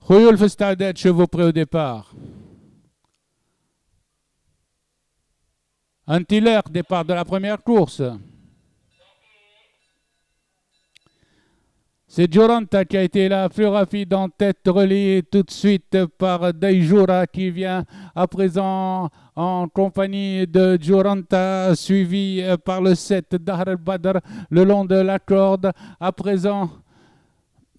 خيول في استعداد chevaux prêts au départ. Un tiller, départ de la première course. C'est Gioranta qui a été la plus rapide en tête, relayée tout de suite par Daijura qui vient à présent en compagnie de Gioranta, suivi par le 7 Dahr el-Badr le long de la corde. À présent,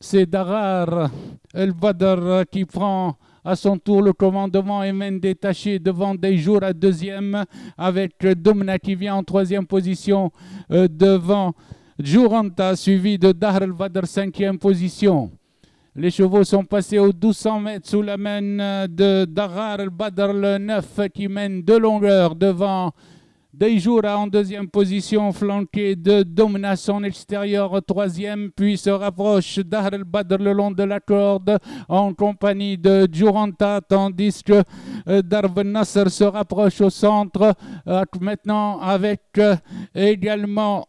c'est Dahr el-Badr qui prend à son tour le commandement et mène détaché devant Daijura deuxième, avec Domna qui vient en troisième position devant Gioranta, suivi de Dahr el-Badr, cinquième position. Les chevaux sont passés aux 1200 mètres sous la main de Dahr el-Badr, le 9 qui mène de longueur devant Daijura en deuxième position, flanqué de Domna, son extérieur troisième, puis se rapproche Dahr el-Badr le long de la corde en compagnie de Gioranta, tandis que Darb Nasser se rapproche au centre, maintenant avec également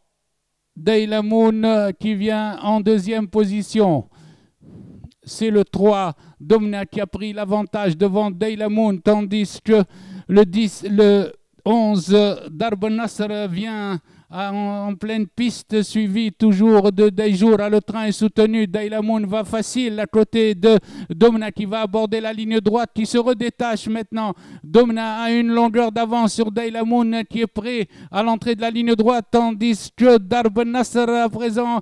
Dailamoun qui vient en deuxième position. C'est le 3, Domna, qui a pris l'avantage devant Dailamoun, tandis que le 11, Darb Nasser vient en pleine piste, suivi toujours de Daijura. Le train est soutenu. Dailamoun va facile à côté de Domna qui va aborder la ligne droite, qui se redétache maintenant. Domna a une longueur d'avance sur Dailamoun qui est prêt à l'entrée de la ligne droite, tandis que Darb Nasser à présent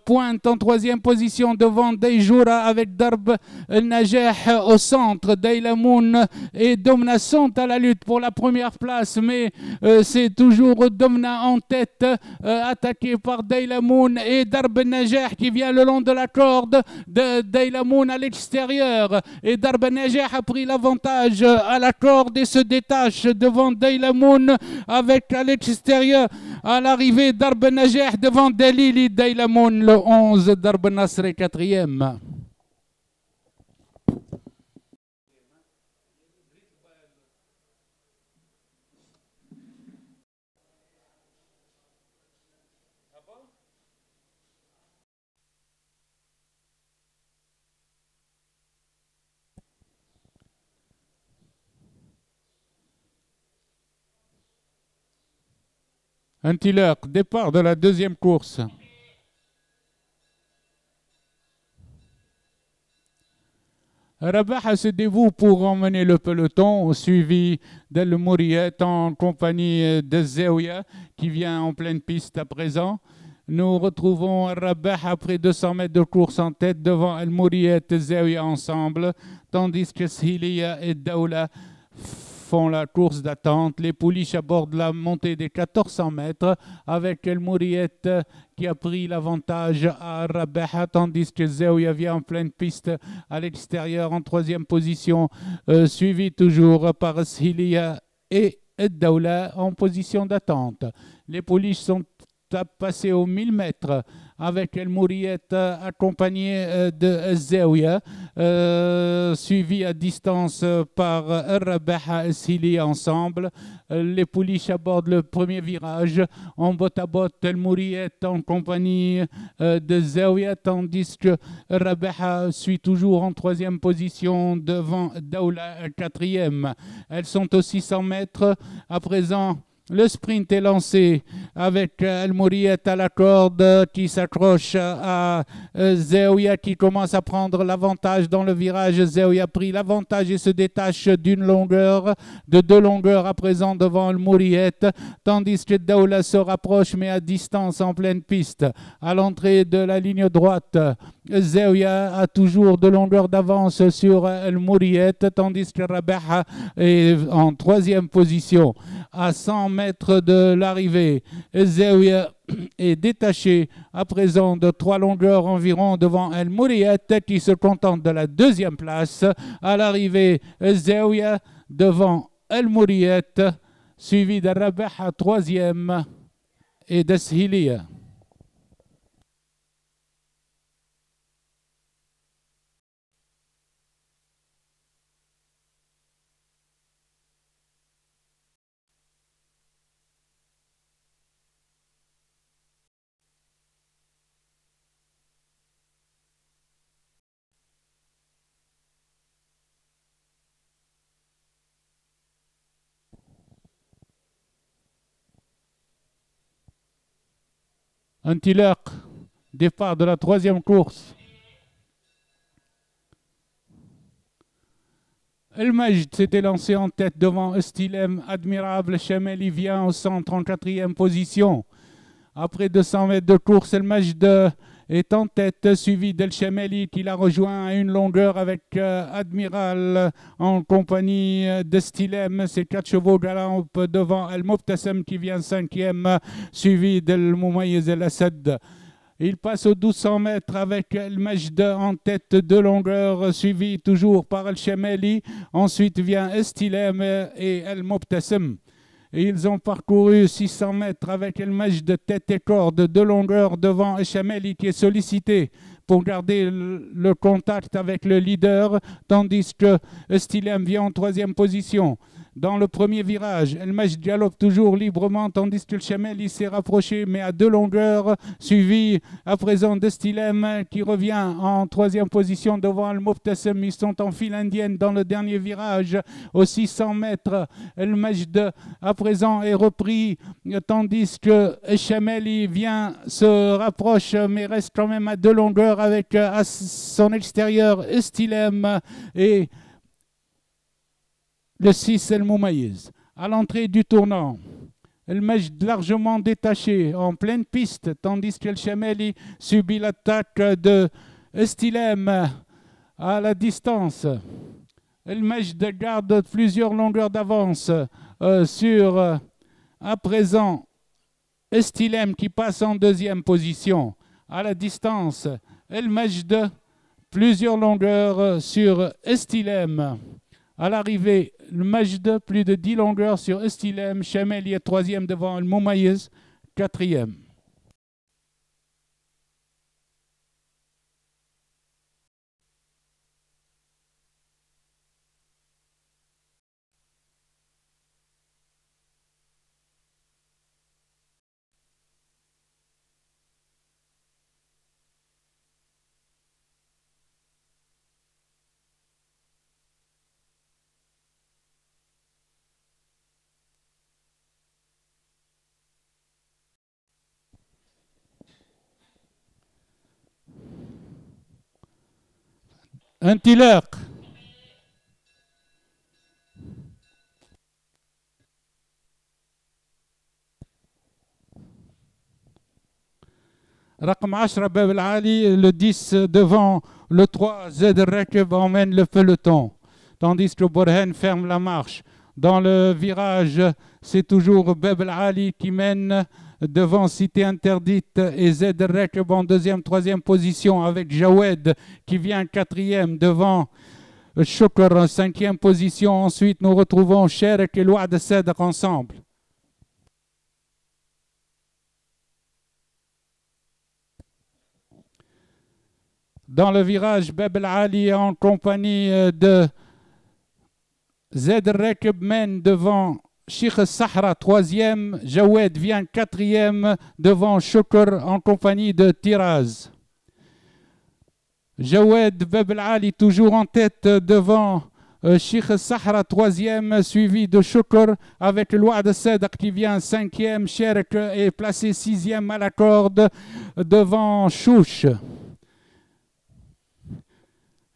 pointe en troisième position devant Daijura avec Darb el-Najeh au centre. Dailamoun et Domna sont à la lutte pour la première place, mais c'est toujours Domna en tête, attaqué par Dailamoun et Darb el-Najeh qui vient le long de la corde de Dailamoun à l'extérieur. Et Darb el-Najeh a pris l'avantage à la corde et se détache devant Dailamoun avec à l'extérieur. À l'arrivée, Darb el-Najeh devant Dalili Dailamoun, le 11, Darb Nasr quatrième. Un tiller, départ de la deuxième course. Rabaha se dévoue pour emmener le peloton, suivi d'El Mouriet en compagnie de Zaouia qui vient en pleine piste à présent. Nous retrouvons Rabaha après 200 mètres de course en tête devant El Mouriet et Zaouia ensemble, tandis que Siliya et Daoula font la course d'attente. Les pouliches abordent la montée des 1400 mètres avec El Mouriet qui a pris l'avantage à Rabaha, tandis que Zaouia vient en pleine piste à l'extérieur en troisième position, suivi toujours par Siliya et Daoula en position d'attente. Les pouliches sont passées aux 1000 mètres avec El Mouriet accompagné de Zaouia, suivi à distance par Rabaha et Sili ensemble. Les pouliches abordent le premier virage en botte à botte. El Mouriet en compagnie de Zaouia, tandis que Rabaha suit toujours en troisième position devant Daoula quatrième. Elles sont aux 600 mètres à présent. Le sprint est lancé avec El Mouriet à la corde qui s'accroche à Zaouia qui commence à prendre l'avantage dans le virage. Zaouia a pris l'avantage et se détache d'une longueur, de 2 longueurs à présent devant El Mouriet, tandis que Daoula se rapproche mais à distance en pleine piste. À l'entrée de la ligne droite, Zaouia a toujours 2 longueurs d'avance sur El Mouriet, tandis que Rabaha est en troisième position. À 100 mètres de l'arrivée, Zaouia est détaché à présent de 3 longueurs environ devant El Mouriet qui se contente de la deuxième place. À l'arrivée, Zaouia devant El Mouriet, suivi de Rabaha troisième et de Siliya. انطلاق départ de la troisième course. El Majd s'était lancé en tête devant Estilem. Admirable Chameli vient au centre en 4e position. Après 200 mètres de course, El Majd est en tête, suivi d'El Chameli qui l'a rejoint à une longueur avec Admiral en compagnie d'Estilem. Ses 4 chevaux galopent devant El Mobtassem qui vient 5e, suivi d'El Moumayiz El Assad. Il passe aux 1200 mètres avec El Majd en tête de longueur, suivi toujours par El Chameli. Ensuite vient Estilem et El Mobtassem. Ils ont parcouru 600 mètres avec El Majd de tête et corde de longueur devant El Chameli qui est sollicité pour garder le contact avec le leader, tandis que Estilem vient en 3e position. Dans le premier virage, El Majd galope toujours librement, tandis que le Chameli s'est rapproché, mais à 2 longueurs, suivi à présent d'Estilem qui revient en 3e position devant El Mobtassem. Ils sont en file indienne dans le dernier virage, aux 600 mètres. El Majd à présent est repris, tandis que El Chameli se rapproche, mais reste quand même à 2 longueurs avec à son extérieur Estilem et le 6 El Moumayiz. À l'entrée du tournant, El Majd largement détaché en pleine piste, tandis que El Chameli subit l'attaque de Estilem à la distance. El Majd garde plusieurs longueurs d'avance sur à présent Estilem qui passe en 2e position. À la distance, El Majd plusieurs longueurs sur Estilem. À l'arrivée, El Majd, plus de 10 longueurs sur Estilem. Chameli est 3e devant El Moumayiz, 4e. انطلاق رقم 10 باب العالي, le 10 devant le 3 Zed Rekeb emmène le peloton, tandis que Borhen ferme la marche. Dans le virage, c'est toujours Bab El Ali qui mène devant Cité Interdite et Zed Rekeb en 2e, 3e position avec Jawed qui vient 4e devant Shukr en 5e position. Ensuite, nous retrouvons Sherek et Louad Sedek ensemble. Dans le virage, Bab El Ali en compagnie de Zed Rekeb mène devant Sheikh Sahra 3e, Jawed vient 4e devant Shukr en compagnie de Tiraz. Jawed Bab El Ali toujours en tête devant Sheikh Sahra 3e, suivi de Shukr avec Louad Sedek qui vient 5e. Sherek est placé 6e à la corde devant Chouch.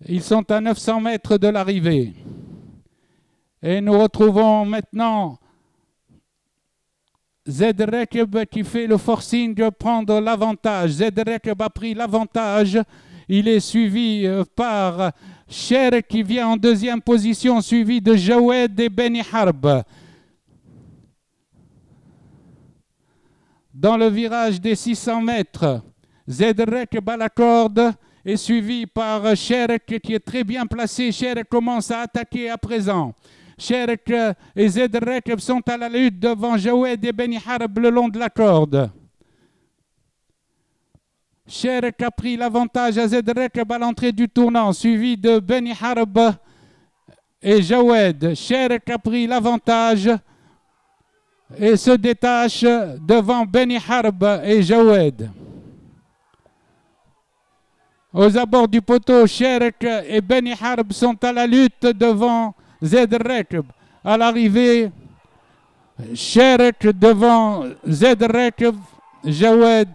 Ils sont à 900 mètres de l'arrivée. Et nous retrouvons maintenant Zed Rekeb qui fait le forcing de prendre l'avantage. Zed Rekeb a pris l'avantage. Il est suivi par Sherek qui vient en 2e position, suivi de Jawed et Beni Harb. Dans le virage des 600 mètres, Zed Rekeb à la corde est suivi par Sherek qui est très bien placé. Sherek commence à attaquer à présent. Sherek et Zed Rekeb sont à la lutte devant Jawed et Beni Harb le long de la corde. Sherek a pris l'avantage à Zed Rekeb à l'entrée du tournant, suivi de Beni Harb et Jawed. Sherek a pris l'avantage et se détache devant Beni Harb et Jawed. Aux abords du poteau, Sherek et Beni Harb sont à la lutte devant Zed Rekeb. À l'arrivée, Sherek devant Zed Rekeb, Jawed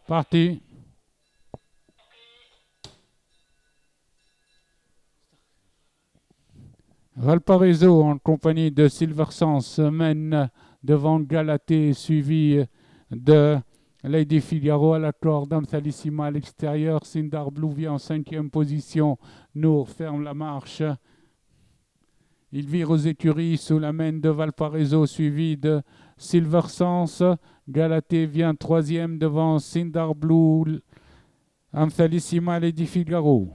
Parti. Valparaiso en compagnie de Silversens mène devant Galatée, suivi de Lady Figaro à la corde, Dame Salissima à l'extérieur, Sindar Blue vient en 5e position, Nour ferme la marche. Il vire aux écuries sous la main de Valparaiso, suivi de Silversens. Galatée vient 3e devant Sindar Blue, Dame Salissima, Lady Figaro.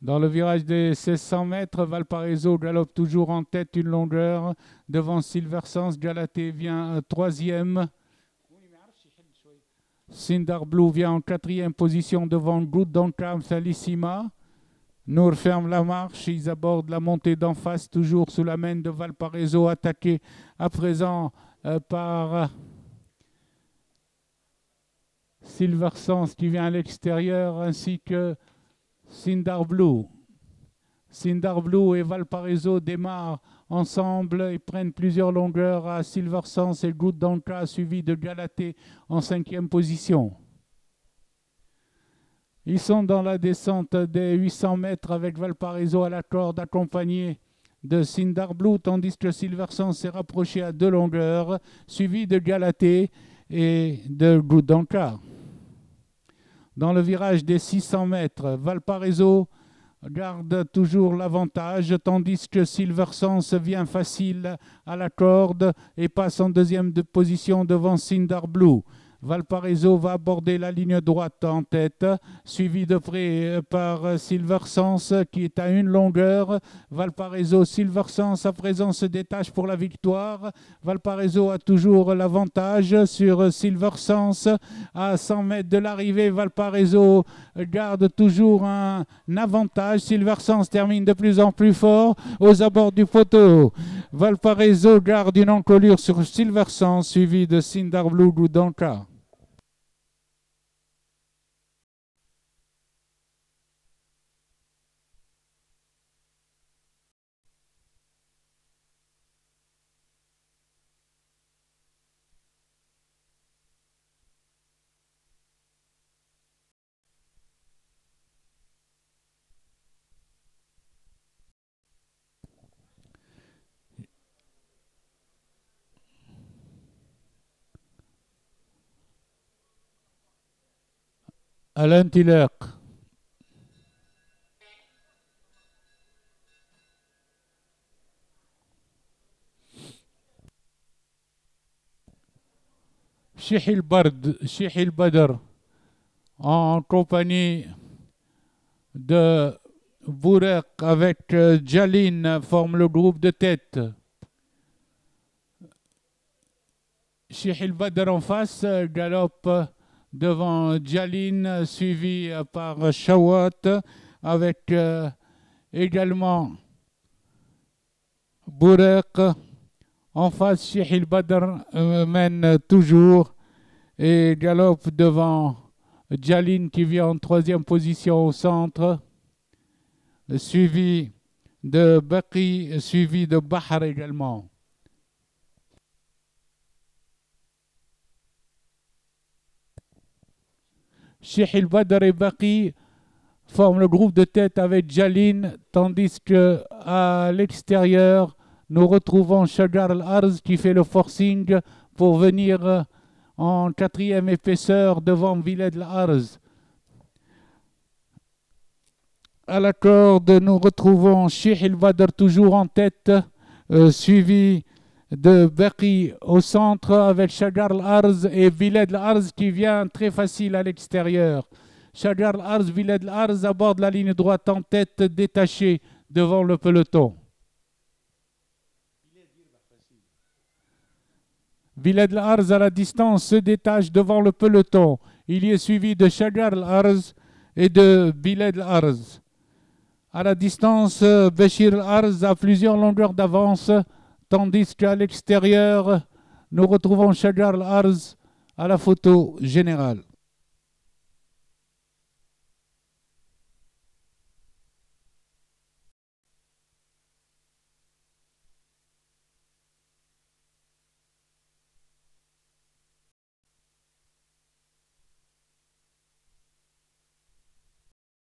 Dans le virage des 1600 mètres, Valparaiso galope toujours en tête une longueur. Devant Silversens, Galatée vient 3e. Sindar Blue vient en 4e position devant Good Donkam Salissima. Nour ferme la marche, ils abordent la montée d'en face, toujours sous la main de Valparaiso, attaqué à présent par Silversens qui vient à l'extérieur, ainsi que Sindar Blue. Sindar Blue et Valparaiso démarrent ensemble et prennent plusieurs longueurs à Silversens et Good Danka, suivi de Galatée en 5e position. Ils sont dans la descente des 800 mètres avec Valparaiso à la corde, accompagné de Sindar Blue, tandis que Silversens s'est rapproché à 2 longueurs, suivi de Galatée et de Good Danka. Dans le virage des 600 mètres, Valparaiso garde toujours l'avantage, tandis que Silversens vient facile à la corde et passe en 2e position devant Sindar Blue. Valparaiso va aborder la ligne droite en tête, suivi de près par Silversens qui est à 1 longueur. Valparaiso, Silversens à présent se détache pour la victoire. Valparaiso a toujours l'avantage sur Silversens. À 100 mètres de l'arrivée, Valparaiso garde toujours un avantage. Silversens termine de plus en plus fort aux abords du poteau. Valparaiso garde une encolure sur Silversens, suivi de Sindar Blue Goudanka. Alain Tiller. Chihil Bard, Chihil Badr, en compagnie de Bourek avec Jaline, forme le groupe de tête. Chihil Badr en face, galope devant Jaline, suivi par Shawat, avec également Bourek. En face, Chihil Badr mène toujours et galope devant Jaline qui vient en 3e position au centre, suivi de Baqi, suivi de Bahar également. Chihil Badr et Baqi forment le groupe de tête avec Jaline, tandis qu'à l'extérieur, nous retrouvons Shagar Al-Arz qui fait le forcing pour venir en 4e épaisseur devant Viled Al-Arz. À la corde, nous retrouvons Chihil Badr toujours en tête, suivi de Baqi au centre avec Shagar Al-Arz et Viled Al-Arz qui vient très facile à l'extérieur. Shagar Al-Arz, Viled Al-Arz aborde la ligne droite en tête, détachée devant le peloton. Viled Al-Arz à la distance se détache devant le peloton. Il y est suivi de Shagar Al-Arz et de Viled Al-Arz. À la distance, Bachir Al-Arz a plusieurs longueurs d'avance, tandis qu'à l'extérieur, nous retrouvons Shagar Al-Arz à la photo générale.